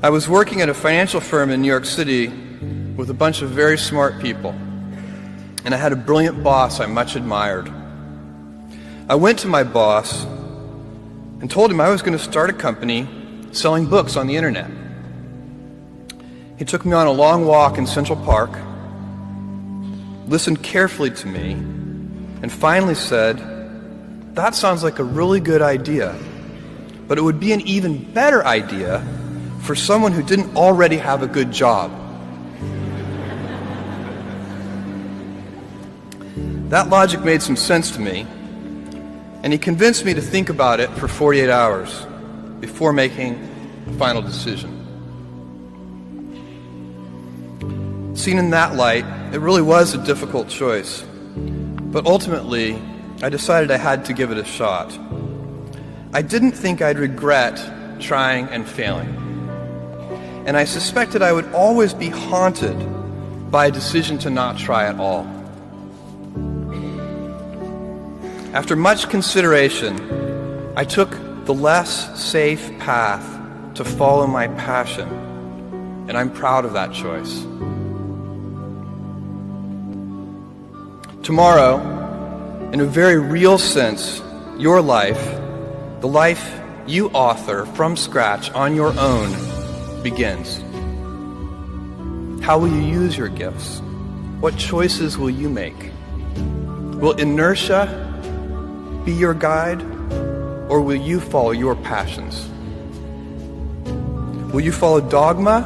I was working at a financial firm in New York City with a bunch of very smart people, and I had a brilliant boss I much admired. I went to my boss and told him I was going to start a company selling books on the internet. He took me on a long walk in Central Park, listened carefully to me, and finally said, "That sounds like a really good idea, but it would be an even better idea for someone who didn't already have a good job." That logic made some sense to me, and he convinced me to think about it for 48 hours before making a final decision. Seen in that light, it really was a difficult choice, but ultimately, I decided I had to give it a shot. I didn't think I'd regret trying and failing, and I suspected I would always be haunted by a decision to not try at all. After much consideration, I took the less safe path to follow my passion, and I'm proud of that choice. Tomorrow, in a very real sense, your life, the life you author from scratch on your own, begins. How will you use your gifts? What choices will you make? Will inertia be your guide, or will you follow your passions? Will you follow dogma,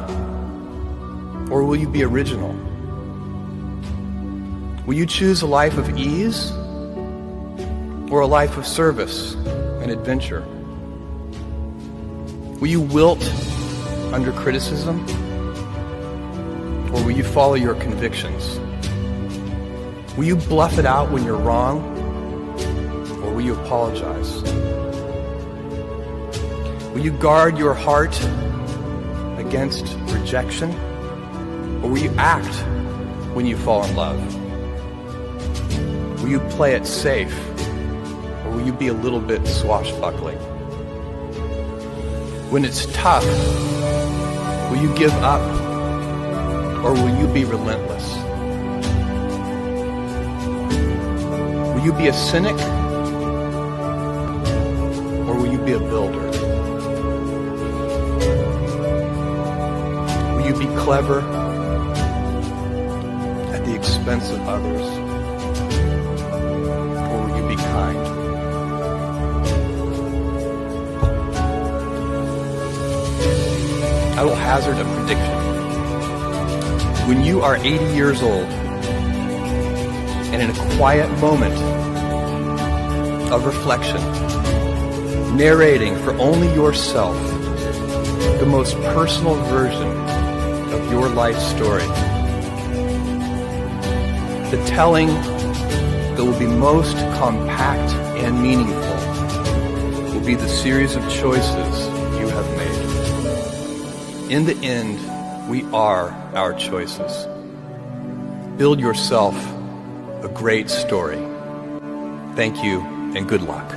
or will you be original? Will you choose a life of ease, or a life of service and adventure? Will you wilt under criticism, or will you follow your convictions? Will you bluff it out when you're wrong, or will you apologize? Will you guard your heart against rejection, or will you act when you fall in love? Will you play it safe, or will you be a little bit swashbuckling? When it's tough, will you give up, or will you be relentless? Will you be a cynic, or will you be a builder? Will you be clever at the expense of others, or will you be kind? I will hazard a prediction. When you are 80 years old, and in a quiet moment of reflection, narrating for only yourself the most personal version of your life story, the telling that will be most compact and meaningful will be the series of choices you have made. In the end, we are our choices. Build yourself a great story. Thank you and good luck.